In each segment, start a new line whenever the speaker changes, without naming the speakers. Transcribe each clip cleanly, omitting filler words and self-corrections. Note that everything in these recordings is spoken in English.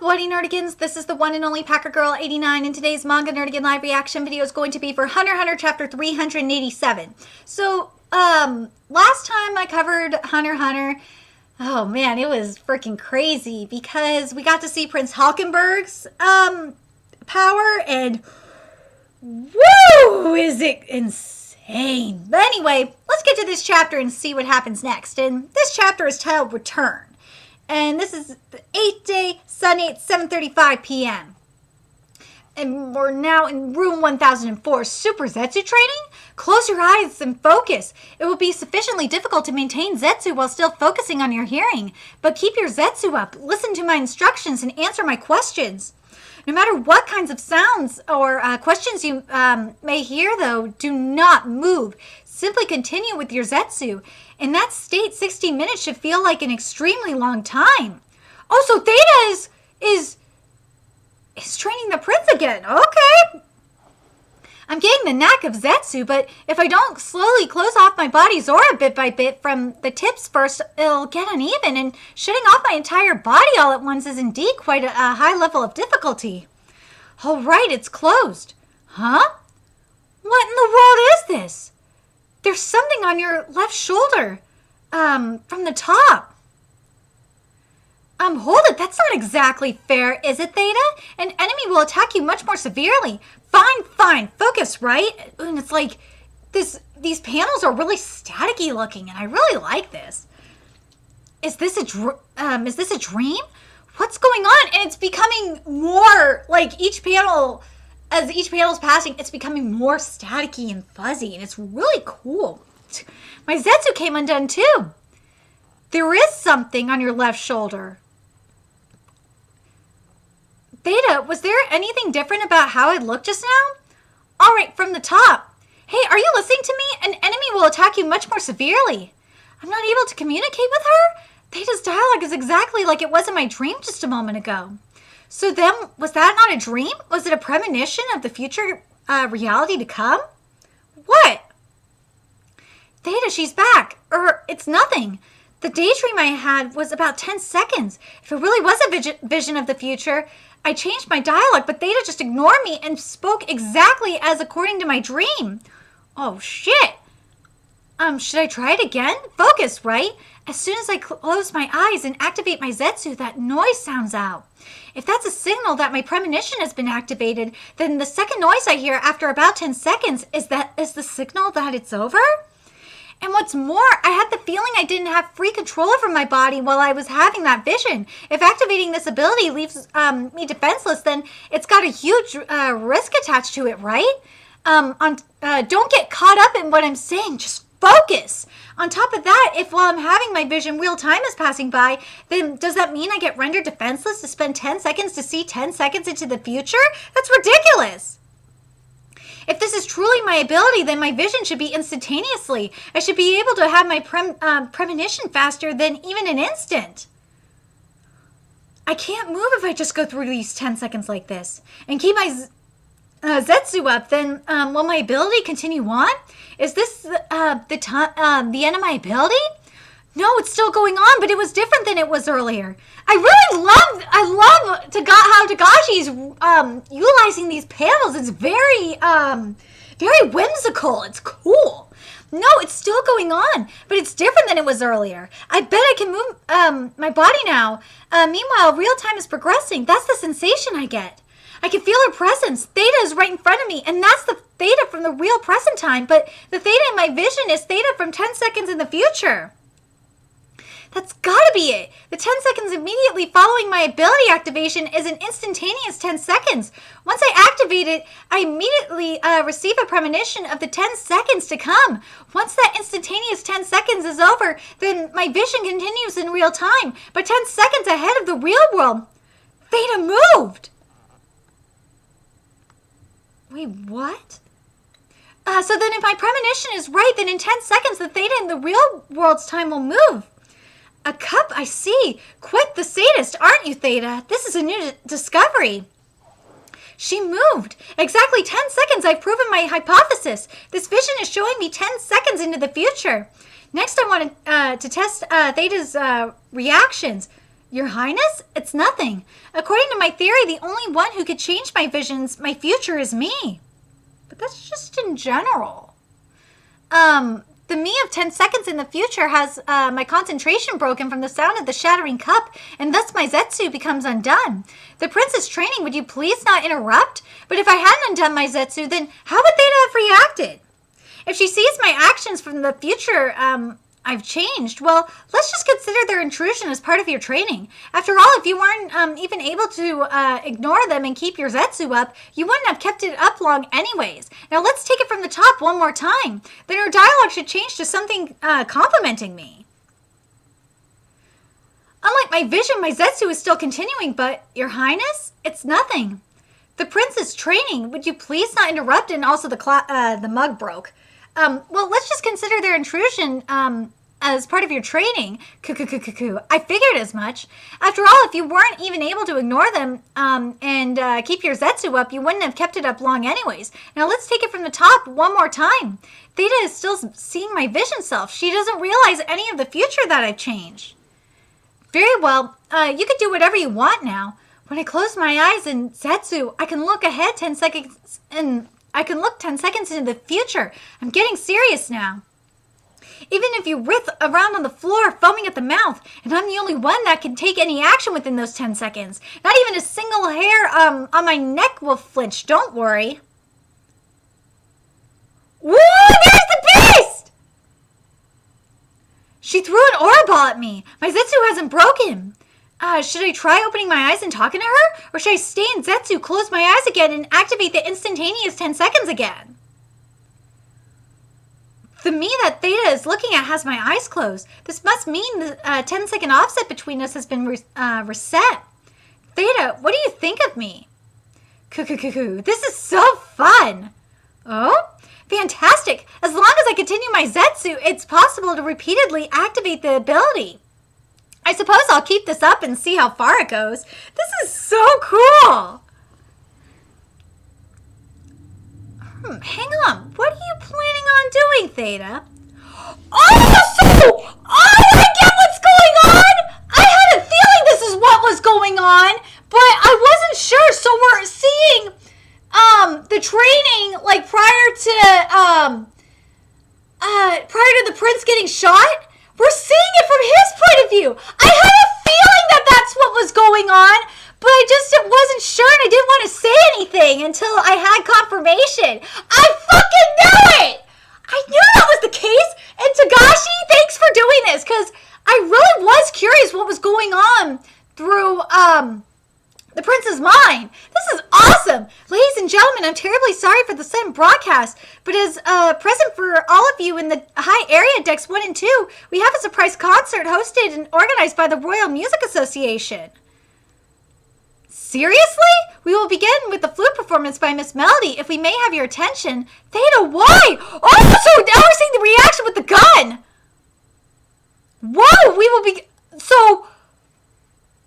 Bloody Nerdigans? This is the one and only Packer Girl 89, and today's Manga Nerdigan live reaction video is going to be for Hunter x Hunter chapter 387. So, last time I covered Hunter x Hunter, oh man, it was freaking crazy because we got to see Prince Hulkenberg's power, and woo, is it insane. But anyway, let's get to this chapter and see what happens next. And this chapter is titled Return. And this is the 8th day, Sunday at 7:35 p.m. And we're now in room 1004. Super Zetsu training? Close your eyes and focus. It will be sufficiently difficult to maintain Zetsu while still focusing on your hearing. But keep your Zetsu up, listen to my instructions, and answer my questions. No matter what kinds of sounds or questions you may hear, though, do not move. Simply continue with your Zetsu. In that state, 60 minutes should feel like an extremely long time. Oh, so Theta is training the prince again. Okay. I'm getting the knack of Zetsu, but if I don't slowly close off my body's aura bit by bit from the tips first, it'll get uneven, and shutting off my entire body all at once is indeed quite a high level of difficulty. All right, it's closed. Huh? What in the world is this? There's something on your left shoulder, from the top. Hold it, that's not exactly fair, is it, Theta? An enemy will attack you much more severely. Fine, focus, right? And it's like, these panels are really staticky looking, and I really like this. Is this a dream? What's going on? And it's becoming more, like, as each panel is passing, it's becoming more staticky and fuzzy, and it's really cool. My Zetsu came undone too. There is something on your left shoulder. Theta, was there anything different about how I looked just now? All right, from the top. Hey, are you listening to me? An enemy will attack you much more severely. I'm not able to communicate with her? Theta's dialogue is exactly like it was in my dream just a moment ago. So then, was that not a dream? Was it a premonition of the future reality to come? What? Theta, she's back. It's nothing. The daydream I had was about 10 seconds. If it really was a vision of the future, I changed my dialogue, but Theta just ignored me and spoke exactly as according to my dream. Oh, shit. Should I try it again? Focus, right? As soon as I close my eyes and activate my Zetsu, that noise sounds out. If that's a signal that my premonition has been activated, then the second noise I hear after about 10 seconds is the signal that it's over? And what's more, I had the feeling I didn't have free control over my body while I was having that vision. If activating this ability leaves me defenseless, then it's got a huge risk attached to it, right? Don't get caught up in what I'm saying, just focus. On top of that, if while I'm having my vision real time is passing by, then does that mean I get rendered defenseless to spend 10 seconds to see 10 seconds into the future? That's ridiculous. If this is truly my ability, then my vision should be instantaneously. I should be able to have my premonition faster than even an instant. I can't move if I just go through these 10 seconds like this. And keep my Zetsu up, then will my ability continue on? Is this the end of my ability? No, it's still going on, but it was different than it was earlier. I love how Tagachi's utilizing these panels. It's very whimsical. It's cool. No, it's still going on, but it's different than it was earlier. I bet I can move my body now. Meanwhile, real time is progressing. That's the sensation I get. I can feel her presence. Theta is right in front of me, and that's the Theta from the real present time, but the Theta in my vision is Theta from 10 seconds in the future. That's gotta be it. The 10 seconds immediately following my ability activation is an instantaneous 10 seconds. Once I activate it, I immediately receive a premonition of the 10 seconds to come. Once that instantaneous 10 seconds is over, then my vision continues in real time, but 10 seconds ahead of the real world. Theta moved. Wait, what? So then if my premonition is right, then in 10 seconds, the Theta in the real world's time will move. A cup, I see. Quite the sadist, aren't you, Theta? This is a new discovery. She moved. Exactly 10 seconds, I've proven my hypothesis. This vision is showing me 10 seconds into the future. Next, I want to test Theta's reactions. Your Highness, it's nothing. According to my theory, the only one who could change my visions, my future, is me. But that's just in general. The me of 10 seconds in the future has my concentration broken from the sound of the shattering cup, and thus my Zetsu becomes undone. The prince's training, would you please not interrupt? But if I hadn't undone my Zetsu, then how would Theta have reacted? If she sees my actions from the future, I've changed, well, let's just consider their intrusion as part of your training. After all, if you weren't even able to ignore them and keep your Zetsu up, you wouldn't have kept it up long anyways. Now let's take it from the top one more time. Then our dialogue should change to something complimenting me. Unlike my vision, my Zetsu is still continuing, but Your Highness, it's nothing. The prince's training, would you please not interrupt? And also the mug broke. Well, let's just consider their intrusion, as part of your training. I figured as much. After all, if you weren't even able to ignore them, and keep your Zetsu up, you wouldn't have kept it up long anyways. Now let's take it from the top one more time. Theta is still seeing my vision self. She doesn't realize any of the future that I've changed. Very well, you can do whatever you want now. When I close my eyes in Zetsu, I can look ahead 10 seconds and I can look 10 seconds into the future. I'm getting serious now. Even if you writhe around on the floor, foaming at the mouth, and I'm the only one that can take any action within those 10 seconds. Not even a single hair on my neck will flinch, don't worry. Woo! There's the beast! She threw an aura ball at me. My Zetsu hasn't broken. Should I try opening my eyes and talking to her? Or should I stay in Zetsu, close my eyes again, and activate the instantaneous 10 seconds again? The me that Theta is looking at has my eyes closed. This must mean the 10-second offset between us has been reset. Theta, what do you think of me? This is so fun. Oh? Fantastic. As long as I continue my Zetsu, it's possible to repeatedly activate the ability. I suppose I'll keep this up and see how far it goes. This is so cool. Hang on. What are you planning on doing, Theta? Oh, I get what's going on. I had a feeling this is what was going on, but I wasn't sure. So we're seeing the training like prior to the prince getting shot. We're seeing it from his point of view. I had a feeling that that's what was going on, but I just wasn't sure and I didn't want to say anything until I had confirmation. I fucking knew it! I knew that was the case. And Tagashi, thanks for doing this, because I really was curious what was going on through the prince's mind. This is awesome. Ladies and gentlemen, I'm terribly sorry for the sudden broadcast, but as a present for all of you in the high area decks 1 and 2, we have a surprise concert hosted and organized by the Royal Music Association. Seriously? We will begin with the flute performance by Miss Melody, if we may have your attention. Theta, why? Oh, so now we're seeing the reaction with the gun. Whoa, we will be... So...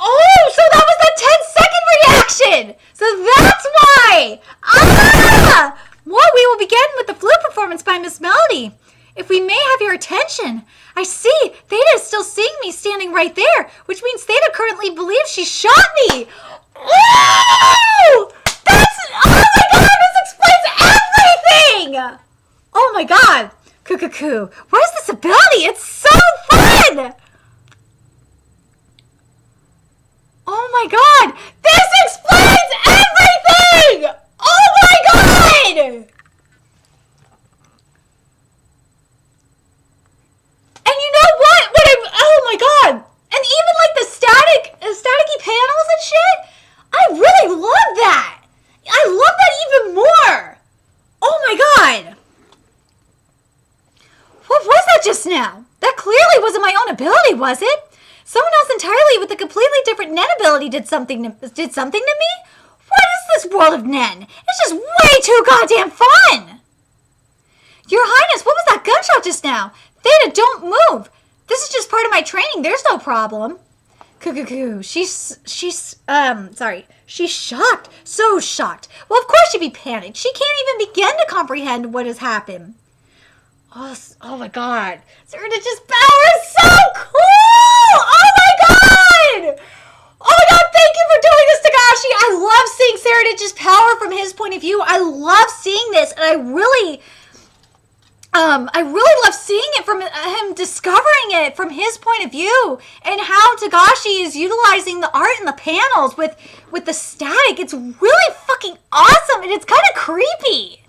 Oh, so that was the 10-second reaction! So that's why! Ah! Well, we will begin with the flute performance by Miss Melody. If we may have your attention. I see, Theta is still seeing me standing right there, which means Theta currently believes she shot me! Oh! Oh my god, this explains everything! Oh my god! Where's this ability? It's so fun! Oh my god! This explains everything! Oh my god! And you know what? Oh my god! And even like the staticky panels and shit, I really love that! I love that even more! Oh my god! What was that just now? That clearly wasn't my own ability, was it? Someone else entirely with a completely different Nen ability did something to me? What is this world of Nen? It's just way too goddamn fun! Your Highness, what was that gunshot just now? Theta, don't move! This is just part of my training, there's no problem. She's shocked. So shocked. Well, of course she'd be panicked. She can't even begin to comprehend what has happened. Oh my god. Zerda just power is so cool! Oh my god! Oh my god, thank you for doing this, Tagashi! I love seeing Saradich's power from his point of view. I love seeing this, and I really love seeing it from him discovering it from his point of view, and how Tagashi is utilizing the art in the panels with the static. It's really fucking awesome, and it's kind of creepy.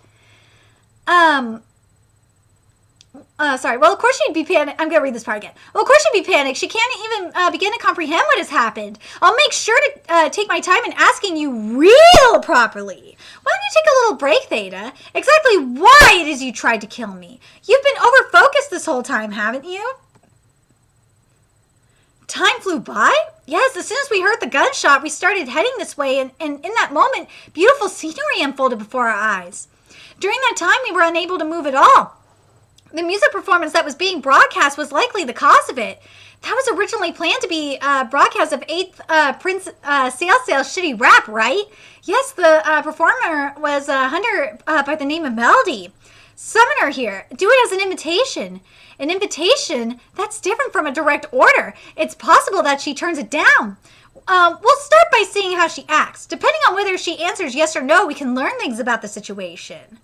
Sorry. Well, of course she'd be panicked. I'm going to read this part again. Well, of course she'd be panicked. She can't even begin to comprehend what has happened. I'll make sure to take my time in asking you real properly. Why don't you take a little break, Theta? Exactly why it is you tried to kill me. You've been over-focused this whole time, haven't you? Time flew by? Yes, as soon as we heard the gunshot, we started heading this way, and in that moment, beautiful scenery unfolded before our eyes. During that time, we were unable to move at all. The music performance that was being broadcast was likely the cause of it. That was originally planned to be a broadcast of 8th Prince Sailsail's shitty rap, right? Yes, the performer was a hunter by the name of Melody. Summoner here. Do it as an invitation. An invitation? That's different from a direct order. It's possible that she turns it down. We'll start by seeing how she acts. Depending on whether she answers yes or no, we can learn things about the situation.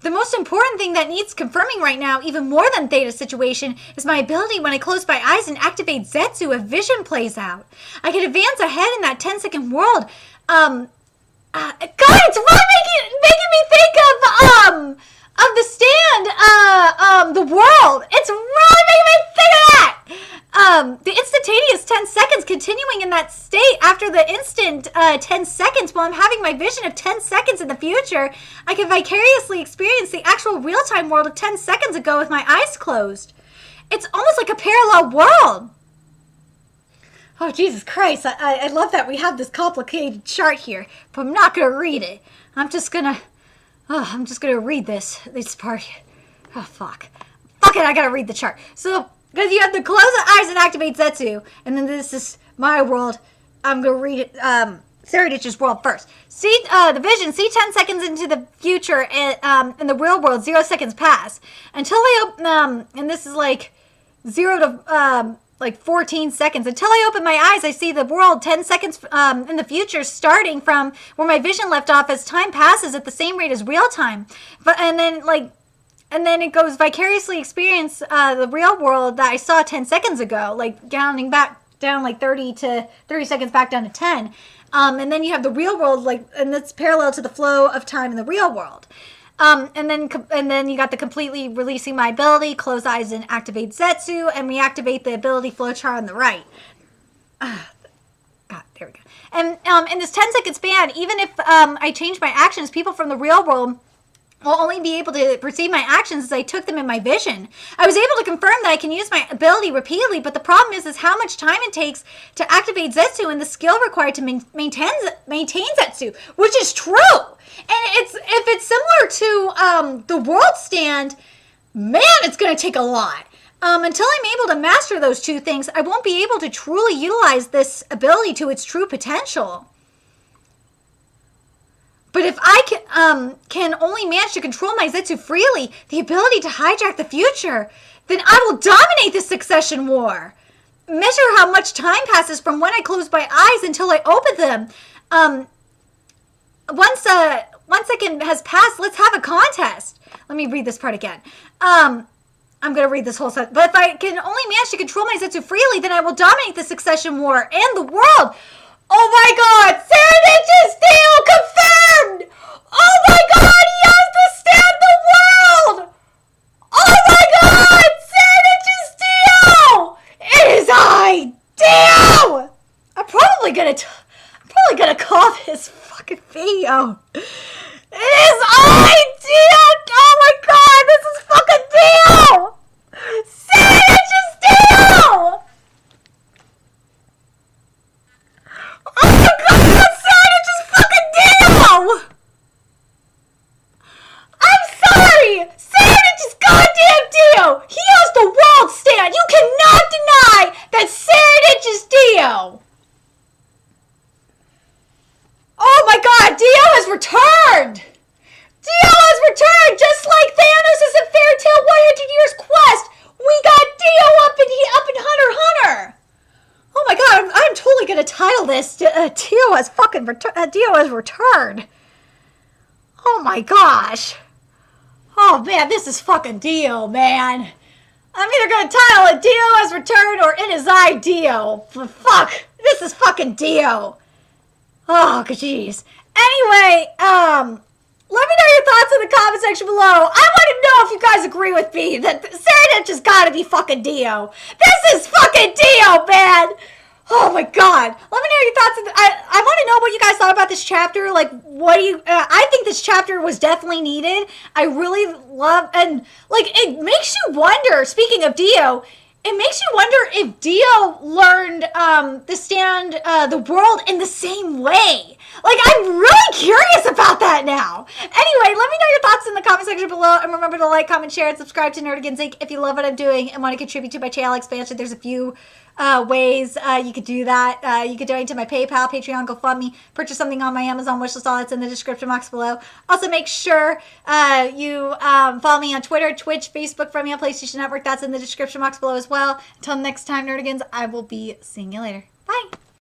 The most important thing that needs confirming right now, even more than Theta's situation, is my ability when I close my eyes and activate Zetsu if vision plays out. I can advance ahead in that 10-second world. God, it's really making me think of the stand, the world. It's really making me think of that. The instantaneous 10 seconds continuing in that state after the instant 10 seconds while I'm having my vision of 10 seconds in the future, I can vicariously experience the actual real-time world of 10 seconds ago with my eyes closed. It's almost like a parallel world. Oh, Jesus Christ. I love that we have this complicated chart here, but I'm not going to read it. I'm just going to read this part. Oh, fuck. Fuck it, I got to read the chart. So, because you have to close the eyes and activate Zetsu, and then this is my world. I'm going to read it, Saradich's world first. See, the vision, see 10 seconds into the future, and in the real world, 0 seconds pass. Until I open, and this is like 0 to, 14 seconds. Until I open my eyes, I see the world 10 seconds in the future, starting from where my vision left off as time passes at the same rate as real time. And then it goes vicariously experience the real world that I saw 10 seconds ago, like counting back down like 30 seconds back down to 10. And then you have the real world, and that's parallel to the flow of time in the real world. And then you got the completely releasing my ability, close eyes and activate Zetsu, and reactivate the ability flowchart on the right. God, there we go. And in this 10-second span, even if I change my actions, people from the real world will only be able to perceive my actions as I took them in my vision. I was able to confirm that I can use my ability repeatedly, but the problem is how much time it takes to activate Zetsu and the skill required to maintain Zetsu, which is true. And if it's similar to the world stand, man, it's going to take a lot. Until I'm able to master those two things, I won't be able to truly utilize this ability to its true potential. But if I can only manage to control my Zetsu freely, the ability to hijack the future, then I will dominate the succession war. Measure how much time passes from when I close my eyes until I open them. Once 1 second has passed, let's have a contest. Let me read this part again. I'm going to read this whole sentence. But if I can only manage to control my Zetsu freely, then I will dominate the succession war and the world. Oh my god! Saradich's deal confirmed! Oh my god! He has to stand the world! Oh my god! Saradich's deal! It is ideal! I'm probably gonna call this fucking video. It is ideal! Oh my god! This is fucking deal! Saradich's deal! Oh my god, that's Saradich's fucking deal! I'm sorry! Saradich's goddamn deal! He has the world stand! You cannot deny that Saradich's deal! Oh my god, Dio has returned! Dio has returned just like Thanos' in Fairy Tail 100 Years Quest! We got Dio up in Hunter x Hunter. Oh my god, I'm totally gonna title this Dio has returned. Oh my gosh. Oh man, this is fucking Dio, man. I'm either gonna title it Dio has returned or It Is I, Dio. But fuck, this is fucking Dio. Oh, jeez. Anyway, let me know your thoughts in the comment section below. I want to know if you guys agree with me that Serenich has got to be fucking Dio. This is fucking Dio, man. Oh my god. Let me know your thoughts. I want to know what you guys thought about this chapter. Like, what do you... I think this chapter was definitely needed. I really love... And, like, it makes you wonder, speaking of Dio... It makes you wonder if Dio learned to stand the world in the same way. Like, I'm really curious about that now. Anyway, let me know your thoughts in the comment section below. And remember to like, comment, share, and subscribe to Nerdigans Inc. if you love what I'm doing and want to contribute to my channel expansion. There's a few ways you could do that. You could donate to my PayPal, Patreon, GoFundMe, purchase something on my Amazon wishlist. All that's in the description box below. Also, make sure you follow me on Twitter, Twitch, Facebook, friend me on PlayStation Network. That's in the description box below as well. Until next time, Nerdigans, I will be seeing you later. Bye.